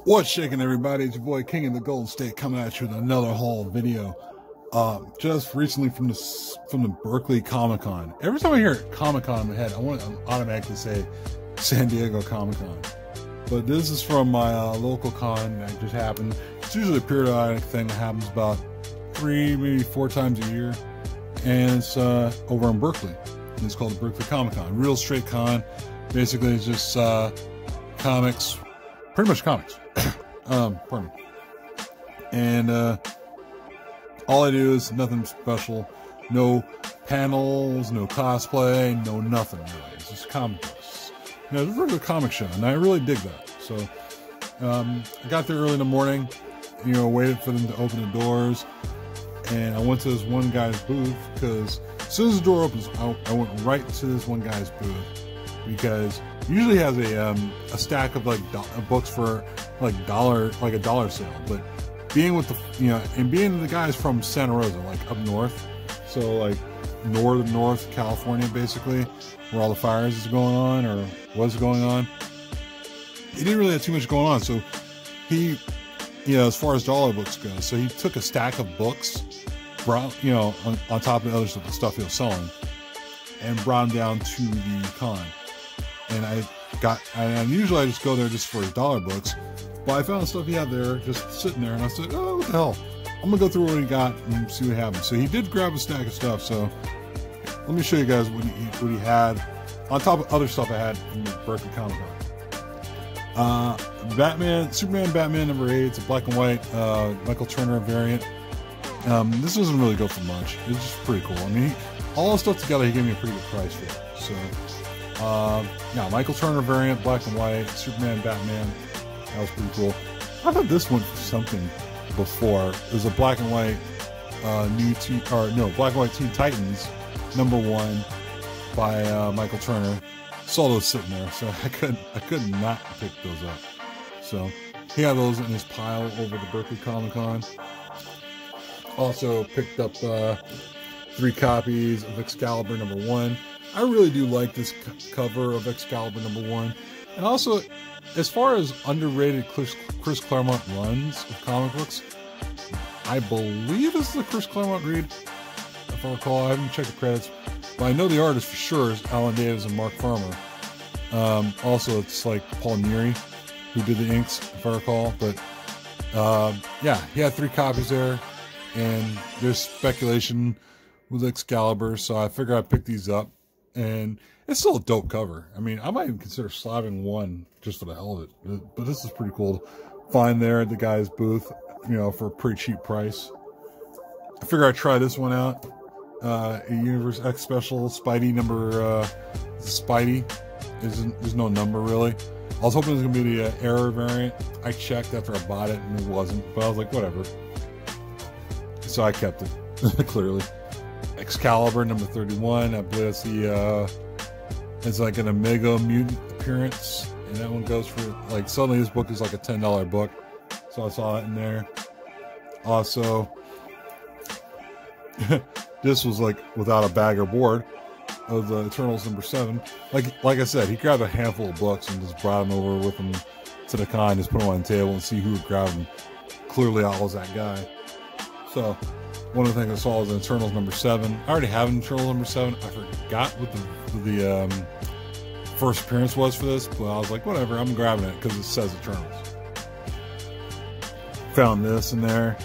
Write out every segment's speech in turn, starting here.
What's shaking, everybody? It's your boy King in the Golden State coming at you with another haul video. Just recently from the Berkeley Comic Con. Every time I hear Comic Con in my head, I want to automatically say San Diego Comic Con. But this is from my local con that just happened. It's usually a periodic thing that happens about 3, maybe 4 times a year. And it's over in Berkeley. And it's called the Berkeley Comic Con. Real straight con. Basically, it's just comics. Pretty much comics. Pardon me. And all I do is nothing special. No panels, no cosplay, no nothing really. It's just comic books. You know, it's a regular comic show, and I really dig that. So I got there early in the morning, you know, waited for them to open the doors, and I went to this one guy's booth because as soon as the door opens, I went right to this one guy's booth because usually has a stack of like books for like a dollar sale. But being with being the guys from Santa Rosa, like up north, so like north California, basically, where all the fires is going on or was going on, he didn't really have too much going on. So he, as far as dollar books go, so he took a stack of books, brought on top of the other stuff he was selling, and brought them down to the con. And usually I just go there just for his dollar books, but I found the stuff he had there just sitting there, and I said, oh, what the hell, I'm gonna go through what he got and see what happens. So he did grab a stack of stuff, so let me show you guys what he had on top of other stuff I had from the Berkeley Comic Con. Superman Batman #8, it's a black and white Michael Turner variant. This doesn't really go for much. It's just pretty cool. I mean, all the stuff together, he gave me a pretty good price for it. So yeah, Michael Turner variant, black and white, Superman, Batman. That was pretty cool. I thought this went for something before. It was a black and white black and white Teen Titans #1 by Michael Turner. Saw those sitting there, so I could not pick those up. So he had those in his pile over the Berkeley Comic Con. Also picked up 3 copies of Excalibur #1. I really do like this cover of Excalibur #1. And also, as far as underrated Chris Claremont runs of comic books, I believe this is a Chris Claremont read, if I recall. I haven't checked the credits, but I know the artist for sure is Alan Davis and Mark Farmer. Also, it's like Paul Neary who did the inks, if I recall. But yeah, he had 3 copies there, and there's speculation with Excalibur, so I figured I'd pick these up. And it's still a dope cover. I mean, I might even consider slabbing one just for the hell of it. But this is pretty cool to find there at the guy's booth, for a pretty cheap price. I figure I'd try this one out. A Universe X Special Spidey Spidey. There's no number really. I was hoping it was going to be the error variant. I checked after I bought it and it wasn't. But I was like, whatever. So I kept it, clearly. Excalibur #31, I believe that's it's like an Omega Mutant appearance, and that one goes for, like, suddenly this book is like a $10 book, so I saw that in there. Also, this was like without a bag or board of the Eternals #7. Like I said, he grabbed a handful of books and just brought them over with him to the con, just put them on the table and see who would grab them. Clearly I was that guy. So one of the things I saw was Eternals #7. I already have an Eternals #7. I forgot what the first appearance was for this, but I was like, whatever, I'm grabbing it because it says Eternals. Found this in there.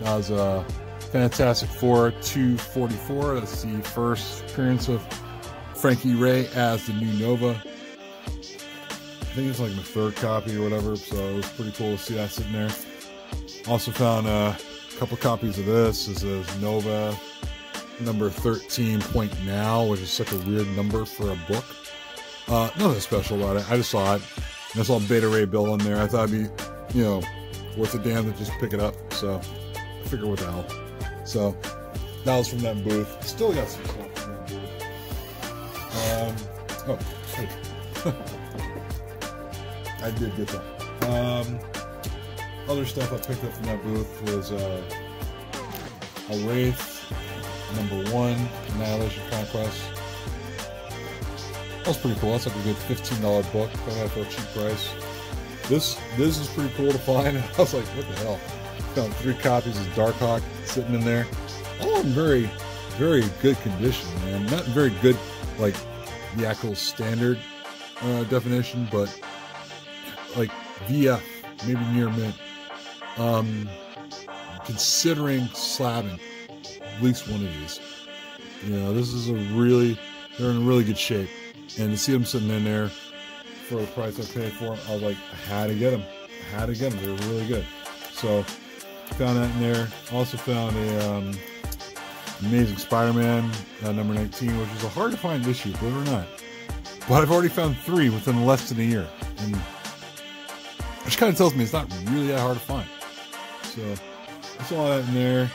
That was a Fantastic Four 244. That's the first appearance of Frankie Ray as the new Nova. I think it's like my 3rd copy or whatever, so it was pretty cool to see that sitting there. Also found couple copies of this. This is Nova #13 Point Now, which is such a weird number for a book. Nothing special about it. I just saw it, and I saw Beta Ray Bill in there. I thought it'd be, worth a damn to just pick it up. So I figured, what the hell. So that was from that booth. Still got some stuff from that booth. Oh, hey. I did get that. Other stuff I picked up from that booth was a Wraith #1 Annihilation Conquest. That was pretty cool. That's like a good $15 book. Got that for a cheap price. This is pretty cool to find. I was like, what the hell? Found 3 copies of Darkhawk sitting in there. All in very, very good condition, man. Not very good, like the actual standard definition, but like VF, maybe near mint. Considering slabbing at least one of these, you know, this is they're in really good shape, and to see them sitting in there for the price I paid for them, I was like, I had to get them. They were really good. So found that in there. Also found a Amazing Spider-Man number 19, which is a hard to find issue, believe it or not. But I've already found 3 within less than a year, and which kind of tells me it's not really that hard to find. So I saw that in there.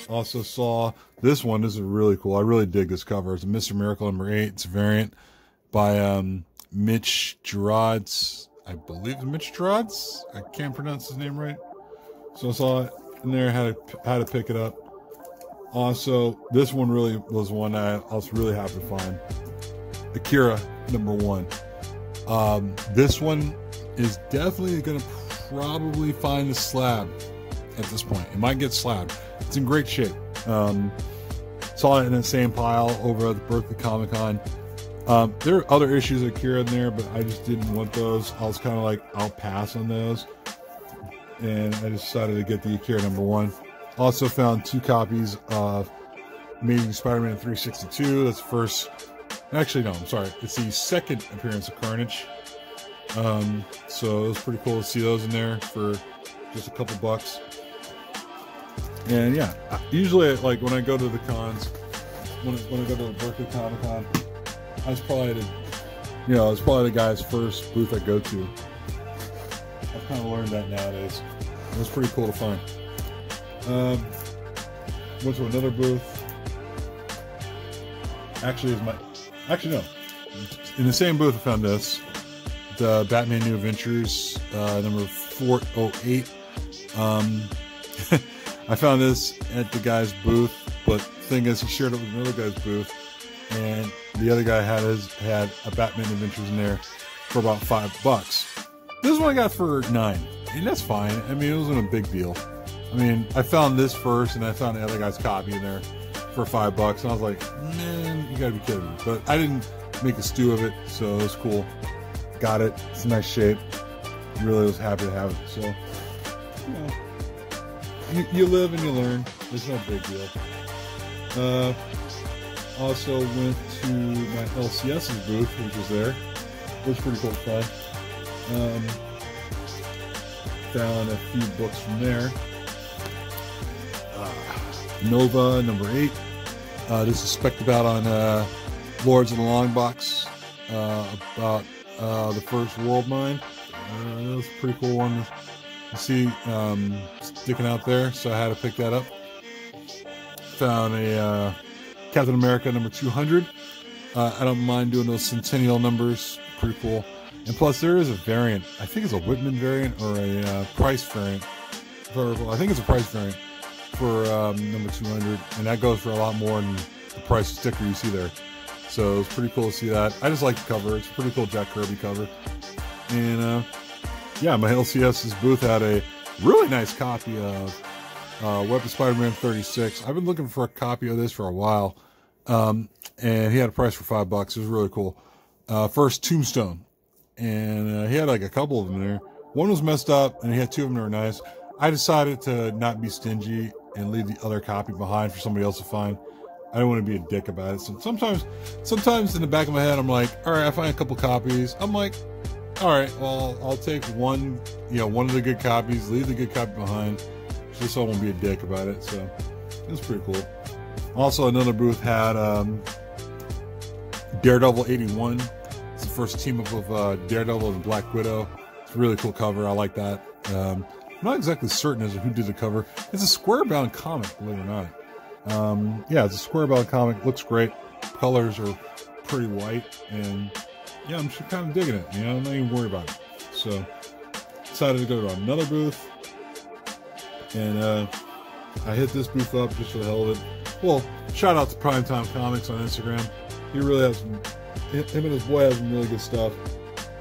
Also saw this one. This is really cool. I really dig this cover. It's a Mr. Miracle number 8. It's a variant by Mitch Gerards. I believe it's Mitch Gerards. I can't pronounce his name right. So I saw it in there. Had to pick it up. Also, this one really was one I was really happy to find. Akira number 1. This one is definitely going to probably find a slab at this point. It might get slabbed. It's in great shape. Saw it in the same pile over at the Berkeley Comic Con. There are other issues of Akira in there, but I just didn't want those. I was kind of like, I'll pass on those. And I decided to get the Akira number 1. Also found 2 copies of Amazing Spider-Man 362. That's the first. Actually, no, I'm sorry. It's the second appearance of Carnage. So it was pretty cool to see those in there for just a couple bucks. And yeah, usually like when I go to the cons, when I go to the Berkeley Comic Con, I was probably the guy's first booth I go to. I've kind of learned that nowadays. It was pretty cool to find. Went to another booth. Actually, no. In the same booth, I found this. The Batman New Adventures, number 408. I found this at the guy's booth, but the thing is, he shared it with another guy's booth, and the other guy had a Batman Adventures in there for about $5. This one I got for $9, and that's fine. I mean, it wasn't a big deal. I mean, I found this first, and I found the other guy's copy in there for $5, and I was like, man, you gotta be kidding me. But I didn't make a stew of it, so it was cool. Got it. It's in nice shape. Really was happy to have it. So, you know, you live and you learn. It's no big deal. Also went to my LCS's booth, which was there. It was pretty cool to find. Found a few books from there. Nova, number 8. This is spec'd about on Lords of the Long Box, about the First World Mine. That was a pretty cool one to see sticking out there, so I had to pick that up. Found a Captain America number 200. I don't mind doing those centennial numbers. Pretty cool. And plus, there is a variant. I think it's a Whitman variant or a price variant. I think it's a price variant for number 200, and that goes for a lot more than the price sticker you see there. So it's pretty cool to see that. I just like the cover. It's a pretty cool Jack Kirby cover. And yeah, my LCS's booth had a really nice copy of Web of Spider-Man 36. I've been looking for a copy of this for a while, and he had a price for $5. It was really cool. First Tombstone, and he had like a couple of them there. One was messed up, and he had 2 of them that were nice. I decided to not be stingy and leave the other copy behind for somebody else to find. I don't want to be a dick about it. So sometimes in the back of my head, I'm like, all right, I find a couple copies. I'm like, all right, well, I'll take one of the good copies, leave the good copy behind, just so I won't be a dick about it. So it was pretty cool. Also, another booth had Daredevil 81. It's the first team up of Daredevil and Black Widow. It's a really cool cover. I like that. I'm not exactly certain as to who did the cover. It's a square-bound comic, believe it or not. Yeah, it's a square-bound comic. Looks great. Colors are pretty white, and yeah, I'm just kind of digging it. You know, I'm not even worried about it. So, decided to go to another booth, and I hit this booth up just for the hell of it. Well, shout out to Primetime Comics on Instagram. He really has some, him and his boy have some really good stuff.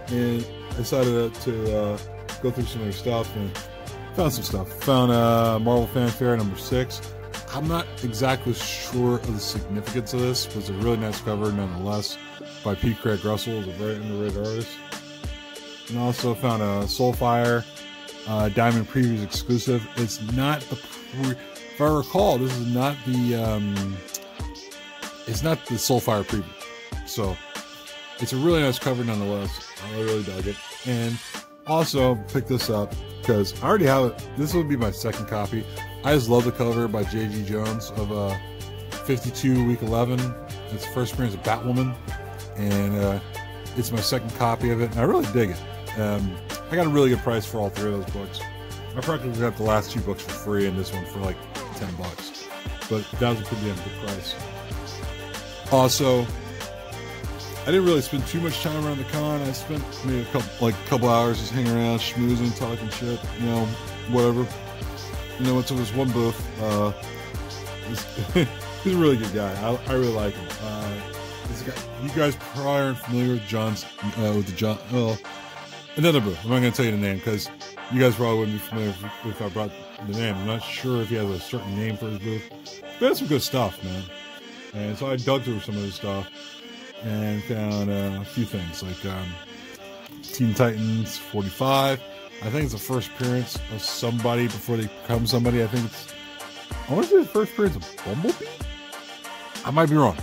And I decided to go through some of their stuff and found some stuff. Found Marvel Fanfare #6. I'm not exactly sure of the significance of this, but it's a really nice cover nonetheless by P. Craig Russell, who's a very underrated artist. And also found a Soulfire Diamond Previews exclusive. It's not the if I recall, this is not the it's not the Soulfire preview. So it's a really nice cover nonetheless. I really dug it. And also picked this up because I already have it. This would be my second copy. I just love the cover by J.G. Jones of 52 Week 11. It's the first appearance of Batwoman, and it's my second copy of it, and I really dig it. I got a really good price for all three of those books. I practically got the last 2 books for free, and this one for like $10. But that was a pretty damn good price. Also, I didn't really spend too much time around the con. I spent maybe a couple hours just hanging around, schmoozing, talking shit, you know, whatever. You know, went to this one booth. He's a really good guy. I really like him. This guy, you guys probably aren't familiar with another booth. I'm not going to tell you the name because you guys probably wouldn't be familiar if I brought the name. I'm not sure if he has a certain name for his booth. But that's some good stuff, man. And so I dug through some of his stuff and found a few things like Teen Titans 45. I think it's the first appearance of somebody before they become somebody. I want to say the first appearance of Bumblebee? I might be wrong.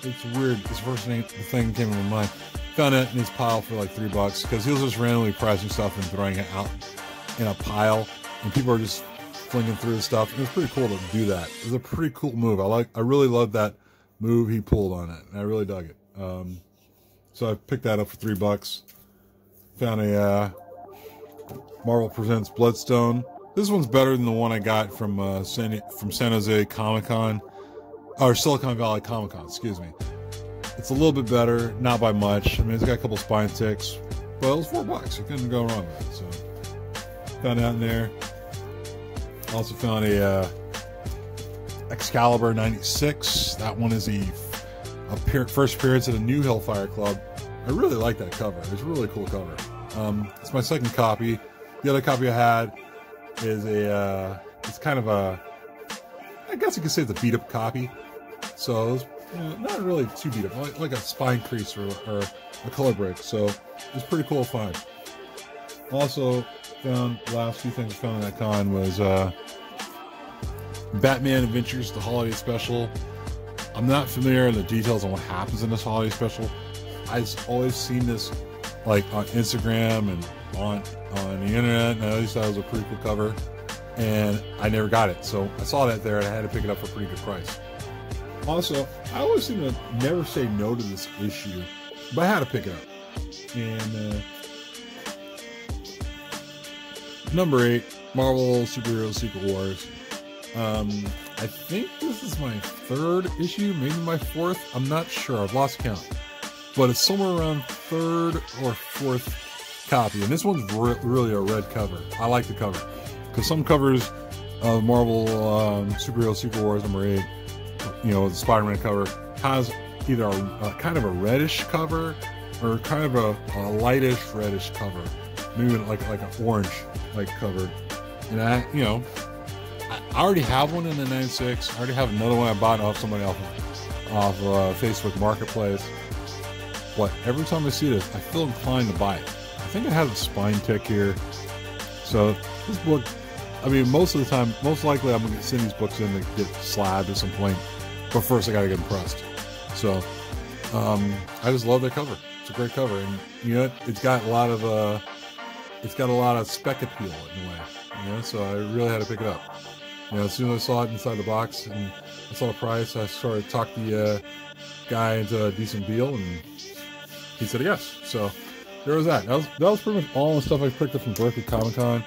It's weird. It's the first thing came into my mind. Found it in his pile for like $3 because he was just randomly pricing stuff and throwing it out in a pile, and people are just flinging through the stuff. It was pretty cool to do that. It was a pretty cool move. I really loved that move he pulled on it, and I really dug it. So I picked that up for $3. Found a Marvel Presents Bloodstone. This one's better than the one I got from San Jose Comic Con, or Silicon Valley Comic Con, excuse me. It's a little bit better, not by much. I mean, it's got a couple spine ticks, but it was $4. You couldn't go wrong with it. So found that in there. Also found a Excalibur 96. That one is a first appearance at a new Hellfire Club. I really like that cover. It's a really cool cover. It's my second copy. The other copy I had is it's kind of I guess you could say it's a beat up copy. So it's not really too beat up, like a spine crease or a color break. So it's pretty cool to find. Also found, last few things I found in that con was Batman Adventures, the holiday special. I'm not familiar with the details on what happens in this holiday special. I've always seen this like on Instagram and on the internet, and I always thought it was a pretty cool cover, and I never got it. So I saw that there and I had to pick it up for a pretty good price. Also, I always seem to never say no to this issue, but I had to pick it up. And number 8, Marvel Superhero Secret Wars. I think this is my 3rd issue, maybe my 4th. I'm not sure. I've lost count. But it's somewhere around 3rd or 4th copy. And this one's really a red cover. I like the cover. Because some covers of Marvel Superhero Secret Wars number 8, you know, the Spider-Man cover, has either a kind of a reddish cover or kind of a lightish reddish cover. Maybe like an orange like cover. And I already have one in the 96. I already have another one I bought off somebody off Facebook Marketplace. But every time I see this, I feel inclined to buy it. I think it has a spine tick here. So this book, I mean, most of the time, most likely I'm going to send these books in to get slabbed at some point. But first I got to get them pressed. So I just love that cover. It's a great cover. And you know, it's got a lot of spec appeal in a way. You know, so I really had to pick it up. You know, as soon as I saw it inside the box and I saw the price, I started to talk the guy into a decent deal, and he said yes. So there was that. That was pretty much all the stuff I picked up from Berkeley Comic Con.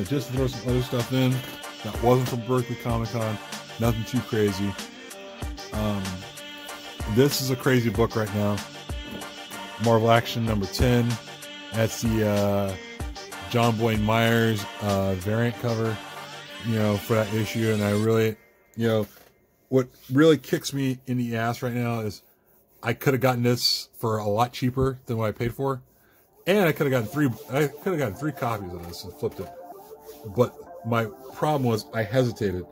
Just to throw some other stuff in that wasn't from Berkeley Comic Con. Nothing too crazy. This is a crazy book right now. Marvel Action number 10. That's the John Boyne Myers variant cover, you know, for that issue. And I really, you know, what really kicks me in the ass right now is I could have gotten this for a lot cheaper than what I paid for. And I could have gotten three copies of this and flipped it. But my problem was I hesitated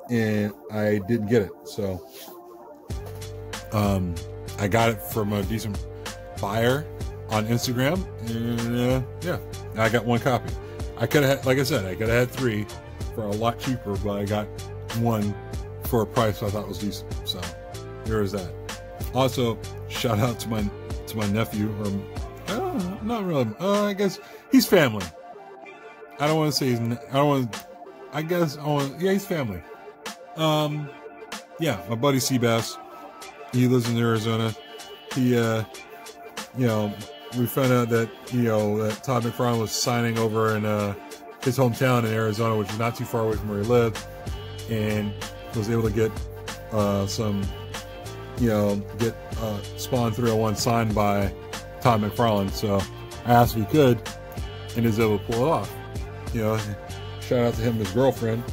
and I didn't get it. So I got it from a decent buyer on Instagram, and yeah, I got one copy. I could have, like I said, I could have had three for a lot cheaper, but I got one for a price I thought was decent. So there is that. Also, shout out to my nephew, or not really. I guess he's family. I don't want to say he's. I don't want. I guess I want. Yeah, he's family. Yeah, my buddy Seabass. He lives in Arizona. He, we found out that, that Todd McFarlane was signing over in his hometown in Arizona, which is not too far away from where he lived, and was able to get Spawn 301 signed by Todd McFarlane. So I asked if he could, and he was able to pull it off. Shout out to him and his girlfriend.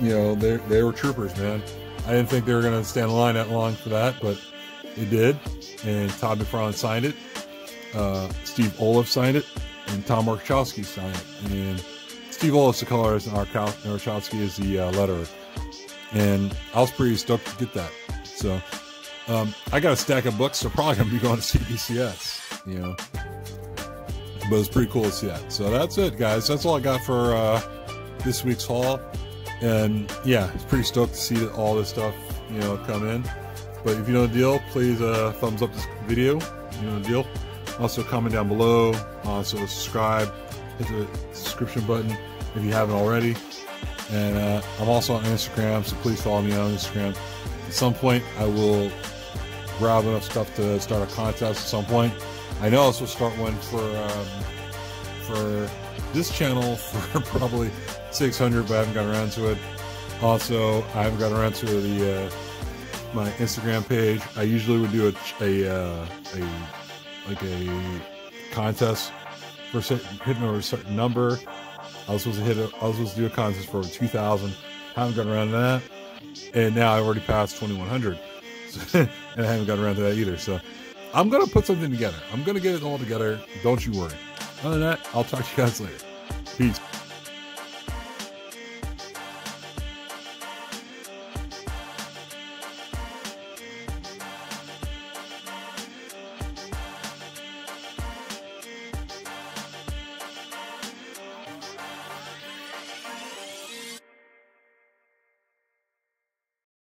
They were troopers, man. I didn't think they were going to stand in line that long for that, but they did. And Todd McFarlane signed it. Steve Olaf signed it. And Tom Warchowski signed it. And Steve Olaf's the colorist, and Warchowski is the letterer. And I was pretty stoked to get that. So I got a stack of books, so probably going to be going to CBCS, But it's pretty cool to see that. So that's it, guys. That's all I got for this week's haul. And yeah, it's pretty stoked to see all this stuff, come in. But if you know the deal, please thumbs up this video. You know the deal. Also comment down below. Also subscribe. Hit the subscription button if you haven't already. And I'm also on Instagram, so please follow me on Instagram. At some point, I will grab enough stuff to start a contest at some point. I know I'll also start one for this channel for probably 600, but I haven't gotten around to it. Also, I haven't gotten around to my Instagram page. I usually would do a contest for hitting over a certain number. I was supposed to do a contest for over 2,000. Haven't gotten around to that, and now I've already passed 2,100, and I haven't gotten around to that either. So I'm gonna put something together. I'm gonna get it all together. Don't you worry. Other than that, I'll talk to you guys later. Peace.